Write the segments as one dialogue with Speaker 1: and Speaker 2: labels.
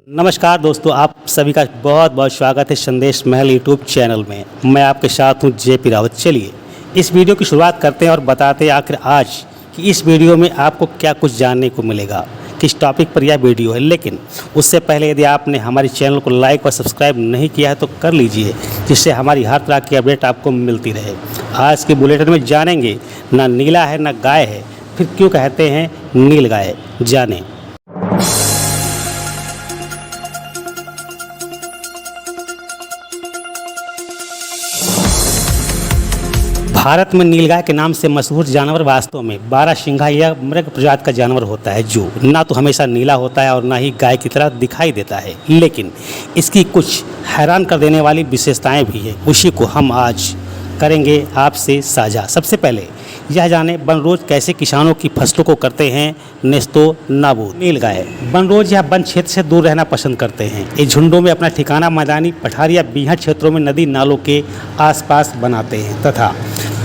Speaker 1: नमस्कार दोस्तों, आप सभी का बहुत बहुत स्वागत है संदेश महल यूट्यूब चैनल में। मैं आपके साथ हूं जेपी रावत। चलिए इस वीडियो की शुरुआत करते हैं और बताते हैं आखिर आज कि इस वीडियो में आपको क्या कुछ जानने को मिलेगा, किस टॉपिक पर यह वीडियो है। लेकिन उससे पहले यदि आपने हमारे चैनल को लाइक और सब्सक्राइब नहीं किया है तो कर लीजिए, जिससे हमारी हर तरह की अपडेट आपको मिलती रहे। आज के बुलेटिन में जानेंगे ना नीला है ना गाय है, फिर क्यों कहते हैं नील गाय, जानें। भारत में नीलगाय के नाम से मशहूर जानवर वास्तव में बारहसिंघा या मृग प्रजाति का जानवर होता है, जो ना तो हमेशा नीला होता है और ना ही गाय की तरह दिखाई देता है। लेकिन इसकी कुछ हैरान कर देने वाली विशेषताएं भी हैं, उसी को हम आज करेंगे आपसे साझा। सबसे पहले यह जाने बनरोज कैसे किसानों की फसलों को करते हैं नेस्तो नाबूद। नीलगाय बनरोज या वन क्षेत्र से दूर रहना पसंद करते हैं। ये झुंडों में अपना ठिकाना मैदानी पठारी या बीहड़ क्षेत्रों में नदी नालों के आसपास बनाते हैं तथा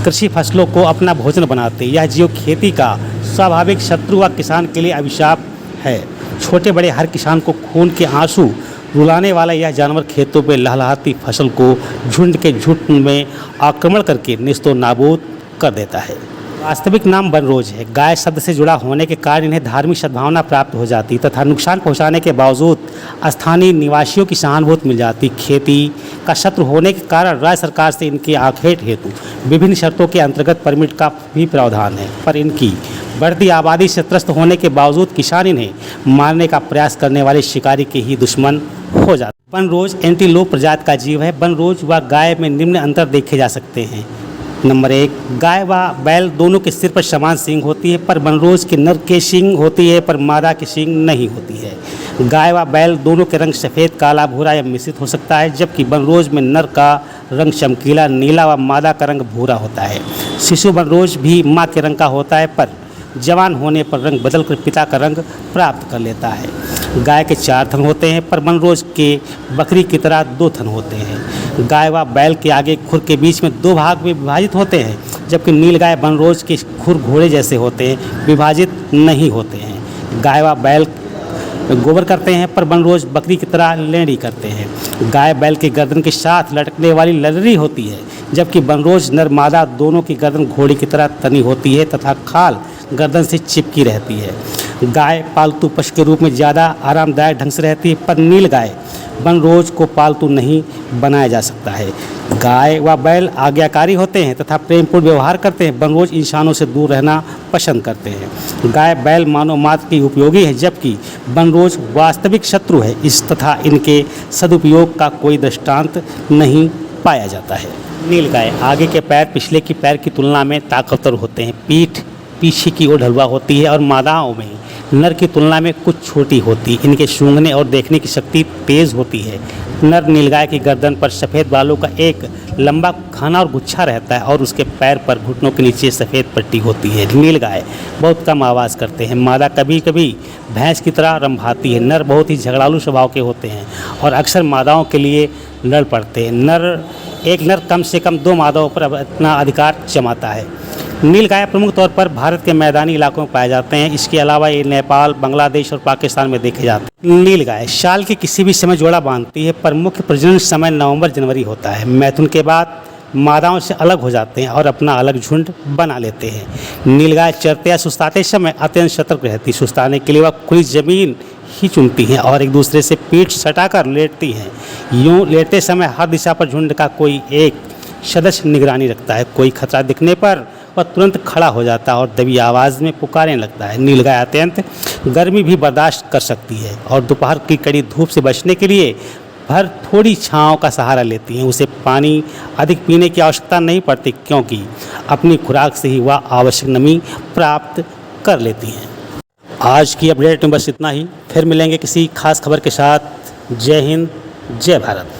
Speaker 1: कृषि फसलों को अपना भोजन बनाते हैं। यह जीव खेती का स्वाभाविक शत्रु व किसान के लिए अभिशाप है। छोटे बड़े हर किसान को खून के आंसू रुलाने वाला यह जानवर खेतों में लहलहाती फसल को झुंड के झुंड में आक्रमण करके नेस्तो नाबूद कर देता है। वास्तविक नाम बनरोज है। गाय शब्द से जुड़ा होने के कारण इन्हें धार्मिक सद्भावना प्राप्त हो जाती तथा नुकसान पहुंचाने के बावजूद स्थानीय निवासियों की सहानुभूति मिल जाती। खेती का शत्रु होने के कारण राज्य सरकार से इनकी आखेट हेतु विभिन्न शर्तों के अंतर्गत परमिट का भी प्रावधान है, पर इनकी बढ़ती आबादी से त्रस्त होने के बावजूद किसान इन्हें मारने का प्रयास करने वाले शिकारी के ही दुश्मन हो जाते। बनरोज एंटीलोप प्रजाति का जीव है। बनरोज व गाय में निम्न अंतर देखे जा सकते हैं। नंबर 1, गाय व बैल दोनों के सिर पर समान सींग होती है, पर बनरोज के नर के सींग होती है पर मादा की सींग नहीं होती है। गाय व बैल दोनों के रंग सफ़ेद, काला, भूरा या मिश्रित हो सकता है, जबकि बनरोज में नर का रंग चमकीला नीला व मादा का रंग भूरा होता है। शिशु बनरोज भी माँ के रंग का होता है, पर जवान होने पर रंग बदलकर पिता का रंग प्राप्त कर लेता है। गाय के 4 थन होते हैं, पर बनरोज के बकरी की तरह 2 थन होते हैं। गाय व बैल के आगे खुर के बीच में 2 भाग में विभाजित होते हैं, जबकि नीलगाय बनरोज के खुर घोड़े जैसे होते हैं, विभाजित नहीं होते हैं। गाय व बैल गोबर करते हैं, पर बनरोज बकरी की तरह लेंड़ी करते हैं। गाय बैल की गर्दन के साथ लटकने वाली ललरी होती है, जबकि बनरोज नर मादा दोनों की गर्दन घोड़ी की तरह तनी होती है तथा खाल गर्दन से चिपकी रहती है। गाय पालतू पशु के रूप में ज़्यादा आरामदायक ढंग से रहती है, पर नीलगाय बनरोज को पालतू नहीं बनाया जा सकता है। गाय व बैल आज्ञाकारी होते हैं तथा प्रेमपूर्ण व्यवहार करते हैं। बनरोज इंसानों से दूर रहना पसंद करते हैं। गाय बैल मानव मात्र की उपयोगी है, जबकि बनरोज वास्तविक शत्रु है। इस तथा इनके सदुपयोग का कोई दृष्टांत नहीं पाया जाता है। नीलगाय आगे के पैर पिछले की पैर की तुलना में ताकतवर होते हैं। पीठ पीछे की ओर ढलवा होती है और मादाओं में नर की तुलना में कुछ छोटी होती है। इनके सूंघने और देखने की शक्ति तेज़ होती है। नर नीलगाय की गर्दन पर सफ़ेद बालों का एक लंबा घना और गुच्छा रहता है और उसके पैर पर घुटनों के नीचे सफ़ेद पट्टी होती है। नीलगाय बहुत कम आवाज़ करते हैं। मादा कभी कभी भैंस की तरह रंभाती है। नर बहुत ही झगड़ालू स्वभाव के होते हैं और अक्सर मादाओं के लिए लड़ पड़ते हैं। एक नर कम से कम 2 मादाओं पर अपना अधिकार जमाता है। नीलगाय प्रमुख तौर पर भारत के मैदानी इलाकों में पाए जाते हैं। इसके अलावा ये नेपाल, बांग्लादेश और पाकिस्तान में देखे जाते हैं। नीलगाय साल के किसी भी समय जोड़ा बांधती है, पर मुख्य प्रजनन समय नवंबर-जनवरी होता है। मैथुन के बाद मादाओं से अलग हो जाते हैं और अपना अलग झुंड बना लेते हैं। नीलगाय चरते या सुस्ताते समय अत्यंत सतर्क रहती है। सुस्ताने के लिए वह खुली जमीन ही चुनती हैं और एक दूसरे से पीठ सटाकर लेटती हैं। यूँ लेटते समय हर दिशा पर झुंड का कोई एक सदस्य निगरानी रखता है। कोई खतरा दिखने पर वह तुरंत खड़ा हो जाता है और दबी आवाज़ में पुकारने लगता है। नीलगाय अत्यंत गर्मी भी बर्दाश्त कर सकती है और दोपहर की कड़ी धूप से बचने के लिए भर थोड़ी छांव का सहारा लेती हैं। उसे पानी अधिक पीने की आवश्यकता नहीं पड़ती, क्योंकि अपनी खुराक से ही वह आवश्यक नमी प्राप्त कर लेती हैं। आज की अपडेट में बस इतना ही। फिर मिलेंगे किसी खास खबर के साथ। जय हिंद, जय भारत।